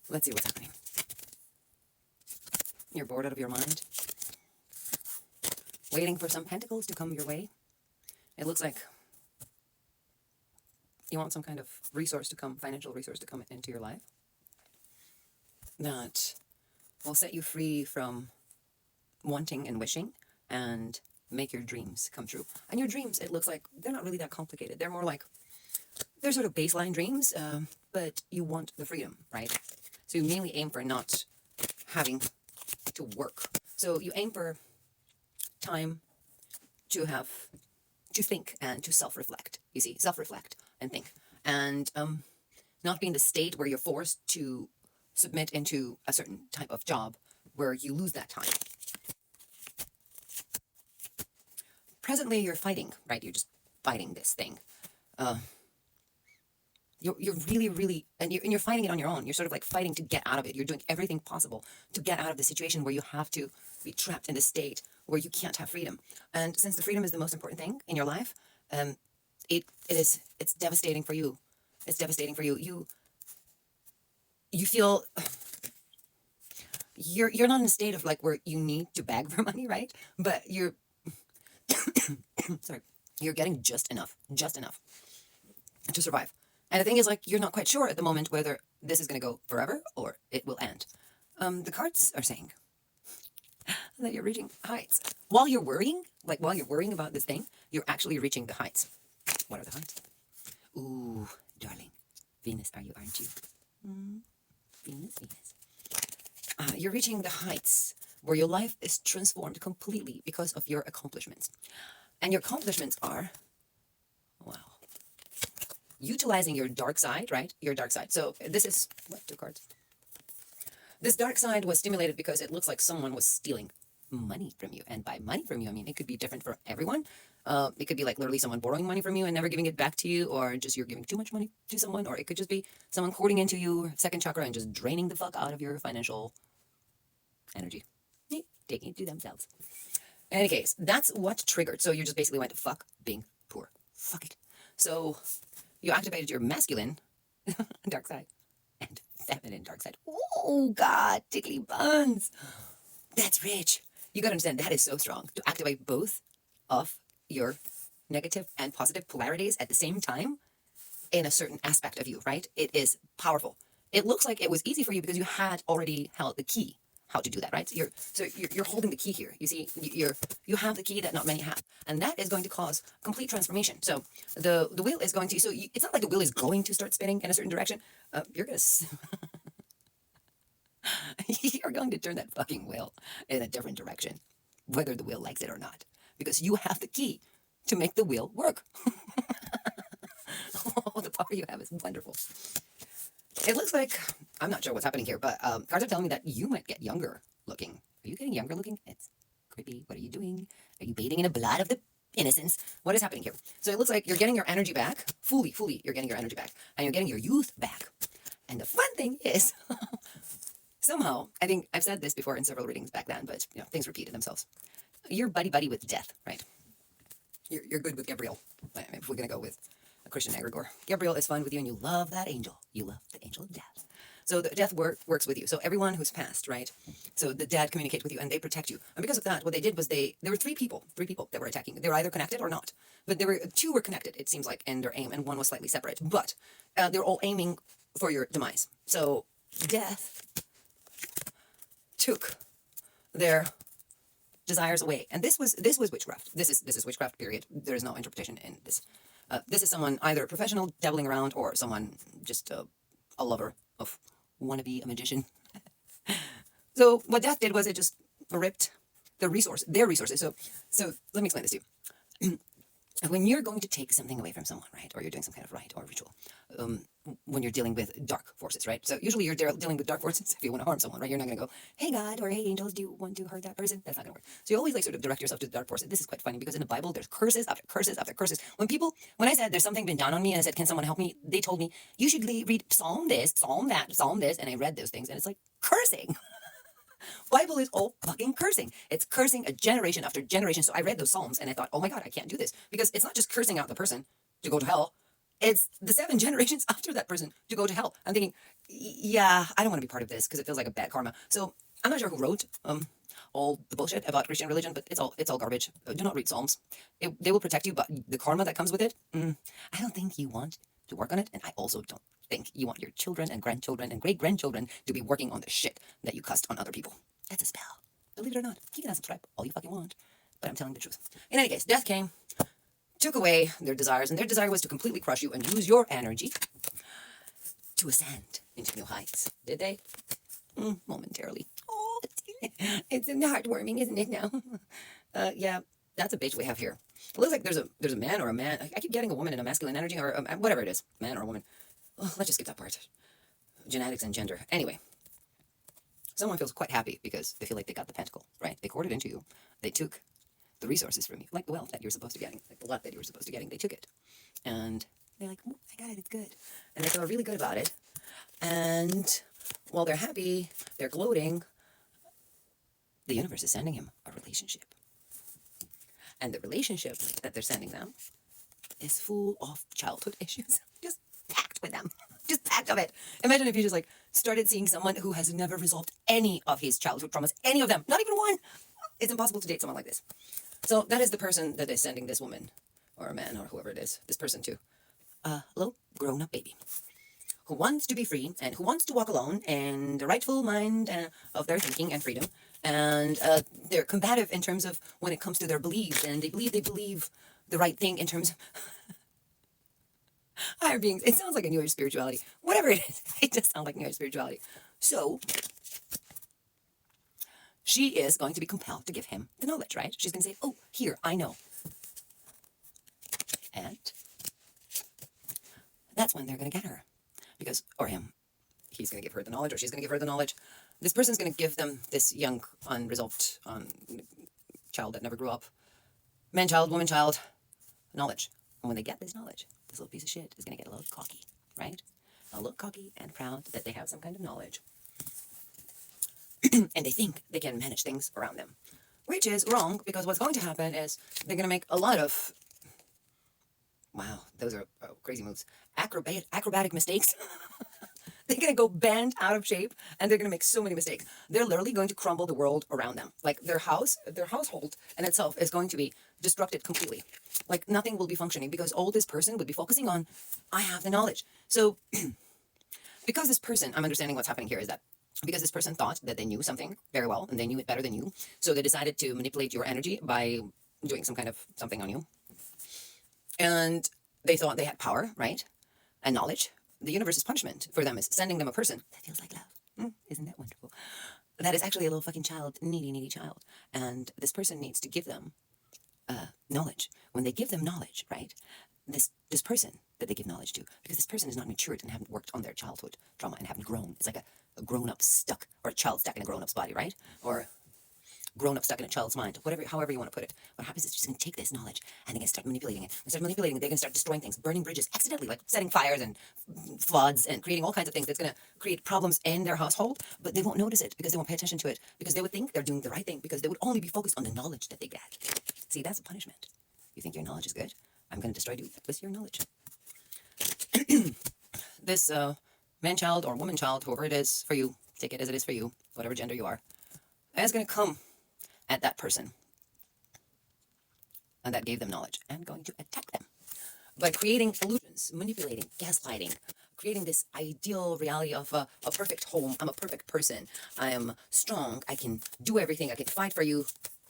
Let's see what's happening. You're bored out of your mind, waiting for some pentacles to come your way. It looks like you want some kind of resource to come, financial resource to come into your life that will set you free from wanting and wishing and make your dreams come true. And your dreams, it looks like they're not really that complicated. They're more like, they're sort of baseline dreams, but you want the freedom, right? So you mainly aim for not having to work. So you aim for time to think and to self-reflect. You see, self-reflect and think. And not be in the state where you're forced to submit into a certain type of job where you lose that time. Presently, you're fighting, right? You're just fighting this thing. You're really, and you're fighting it on your own. You're sort of like fighting to get out of it. You're doing everything possible to get out of the situation where you have to be trapped in the state where you can't have freedom. And since the freedom is the most important thing in your life, it's devastating for you. It's devastating for you. You feel you're not in a state of like where you need to beg for money, right? But you're sorry, you're getting just enough to survive. And the thing is, like, you're not quite sure at the moment whether this is going to go forever or it will end. The cards are saying that you're reaching heights. While you're worrying about this thing, you're actually reaching the heights. What are the heights? Ooh, darling. Venus, are you, aren't you? Venus. You're reaching the heights where your life is transformed completely because of your accomplishments. And your accomplishments are, wow, utilizing your dark side, right? Your dark side. So this is, what, 2 cards? This dark side was stimulated because it looks like someone was stealing money from you. And by money from you, I mean, it could be different for everyone. It could be like literally someone borrowing money from you and never giving it back to you, or just you're giving too much money to someone, or it could just be someone hoarding into your second chakra and just draining the fuck out of your financial energy, taking it to themselves. In any case, that's what triggered. So you just basically went, fuck being poor. Fuck it. So you activated your masculine dark side and feminine dark side. Oh, God, tickly buns. That's rich. You got to understand, that is so strong to activate both of your negative and positive polarities at the same time in a certain aspect of you, right? It is powerful. It looks like it was easy for you because you had already held the key how to do that, right? So you're holding the key here. You see, you have the key that not many have, and that is going to cause complete transformation. So the wheel is going to, it's not like the wheel is going to start spinning in a certain direction. You're going to you're going to turn that fucking wheel in a different direction, whether the wheel likes it or not, because you have the key to make the wheel work. Oh, the power you have is wonderful. It looks like, I'm not sure what's happening here, but cards are telling me that you might get younger looking. Are you getting younger looking? It's creepy. What are you doing? Are you bathing in the blood of the innocence? What is happening here? So it looks like you're getting your energy back. Fully, you're getting your energy back. And you're getting your youth back. And the fun thing is, somehow, I think I've said this before in several readings back then, but things repeated themselves. You're buddy with death, right? You're good with Gabriel. If we're going to go with a Christian egregore. Gabriel is fine with you, and you love that angel. You love the angel of death. So the death works with you. So everyone who's passed, right? So the dead communicate with you, and they protect you. And because of that, what they did was there were three people that were attacking. They were either connected or not. But two were connected, it seems like, in their aim, and one was slightly separate. But they were all aiming for your demise. So death took their desires away, and this was witchcraft. This is witchcraft. Period. There is no interpretation in this. This is someone either a professional dabbling around or someone just a lover of wannabe a magician. So what death did was it just ripped their resources. So let me explain this to you. When you're going to take something away from someone, right, or you're doing some kind of rite or ritual, when you're dealing with dark forces, right? So usually you're dealing with dark forces if you want to harm someone, right? You're not going to go, hey God, or hey angels, do you want to hurt that person? That's not going to work. So you always like sort of direct yourself to the dark forces. This is quite funny because in the Bible, there's curses after curses after curses. When I said there's something been done on me and I said, can someone help me? They told me, you should read Psalm this, Psalm that, Psalm this. And I read those things and it's like cursing. Bible is all fucking cursing. It's cursing a generation after generation. So I read those Psalms and I thought, oh my God, I can't do this. Because it's not just cursing out the person to go to hell. it's the 7 generations after that person to go to hell. I'm thinking, yeah, I don't want to be part of this because it feels like a bad karma. So I'm not sure who wrote all the bullshit about Christian religion, but it's all garbage. Do not read Psalms. They will protect you, but the karma that comes with it, I don't think you want to work on it, and I also don't think you want your children and grandchildren and great grandchildren to be working on the shit that you cussed on other people. That's a spell. Believe it or not, you can unsubscribe all you fucking want, but I'm telling the truth. In any case, death came, took away their desires, and their desire was to completely crush you and use your energy to ascend into new heights. Did they? Momentarily. Oh, it's heartwarming, isn't it now? Yeah, that's a bitch we have here. It looks like there's a man or a man. I keep getting a woman in a masculine energy or whatever it is, man or a woman. Oh, let's just skip that part. Genetics and gender. Anyway, someone feels quite happy because they feel like they got the pentacle, right? They courted into you. They took the resources from you, like the wealth that you're supposed to be getting, like the luck that you were supposed to be getting. They took it, and they're like, oh, I got it. It's good, and they feel really good about it. And while they're happy, they're gloating. The universe is sending him a relationship, and the relationship that they're sending them is full of childhood issues, just packed with them, just packed of it. Imagine if you just like started seeing someone who has never resolved any of his childhood traumas, any of them, not even one. It's impossible to date someone like this. So that is the person that is sending this woman or a man or whoever it is, this person to a little grown-up baby who wants to be free and who wants to walk alone in the rightful mind of their thinking and freedom. And they're combative in terms of when it comes to their beliefs, and they believe the right thing in terms of higher beings. It sounds like a New Age spirituality. Whatever it is, it does sound like New Age spirituality. So she is going to be compelled to give him the knowledge, right? She's going to say, oh, here, I know. And that's when they're going to get her. Because, or him, he's going to give her the knowledge, or she's going to give her the knowledge. This person's going to give them this young, unresolved child that never grew up, man child, woman child, knowledge. And when they get this knowledge, this little piece of shit is going to get a little cocky, right? A little cocky and proud that they have some kind of knowledge. And they think they can manage things around them, which is wrong, because what's going to happen is they're going to make a lot of, wow, those are crazy moves, acrobatic mistakes. They're going to go bent out of shape, and they're going to make so many mistakes. They're literally going to crumble the world around them. Like their household in itself is going to be disrupted completely. Like nothing will be functioning, because all this person would be focusing on, I have the knowledge. So because this person, I'm understanding what's happening here is that because this person thought that they knew something very well and they knew it better than you, so they decided to manipulate your energy by doing some kind of something on you. And they thought they had power, right? And knowledge. The universe's punishment for them is sending them a person that feels like love. Isn't that wonderful? That is actually a little fucking child, needy child. And this person needs to give them knowledge. When they give them knowledge, right? This person that they give knowledge to, because this person is not matured and haven't worked on their childhood trauma and haven't grown. It's like a grown-up stuck, or a child stuck in a grown-up's body, right? Or grown-up stuck in a child's mind, whatever, however you want to put it. What happens is just going to take this knowledge and they're going to start manipulating it. They're going to start destroying things, burning bridges, accidentally, like setting fires and floods and creating all kinds of things that's going to create problems in their household, but they won't notice it because they won't pay attention to it, because they would think they're doing the right thing, because they would only be focused on the knowledge that they get. See, that's a punishment. You think your knowledge is good? I'm going to destroy you with your knowledge. This man-child or woman-child, whoever it is for you, take it as it is for you, whatever gender you are, is going to come at that person and that gave them knowledge and going to attack them by creating illusions, manipulating, gaslighting, creating this ideal reality of a perfect home. I'm a perfect person. I am strong. I can do everything. I can fight for you.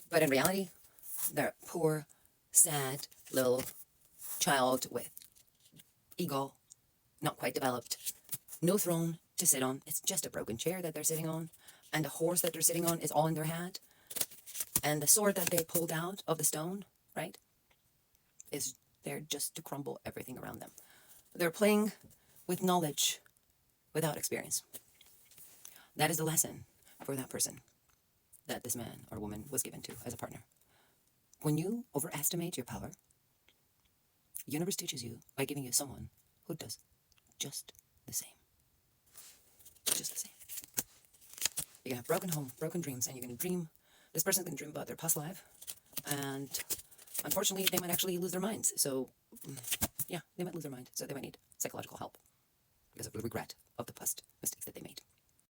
But in reality, they're a poor, sad little child with ego, not quite developed, no throne to sit on. It's just a broken chair that they're sitting on. And the horse that they're sitting on is all in their head. And the sword that they pulled out of the stone, right, is there just to crumble everything around them. They're playing with knowledge without experience. That is the lesson for that person that this man or woman was given to as a partner. When you overestimate your power, the universe teaches you by giving you someone who does just the same. Just the same. You're going to have broken home, broken dreams, and you're going to dream. This person's going to dream about their past life, and unfortunately, they might actually lose their minds. So, yeah, they might lose their mind. So they might need psychological help because of the regret of the past mistakes that they made.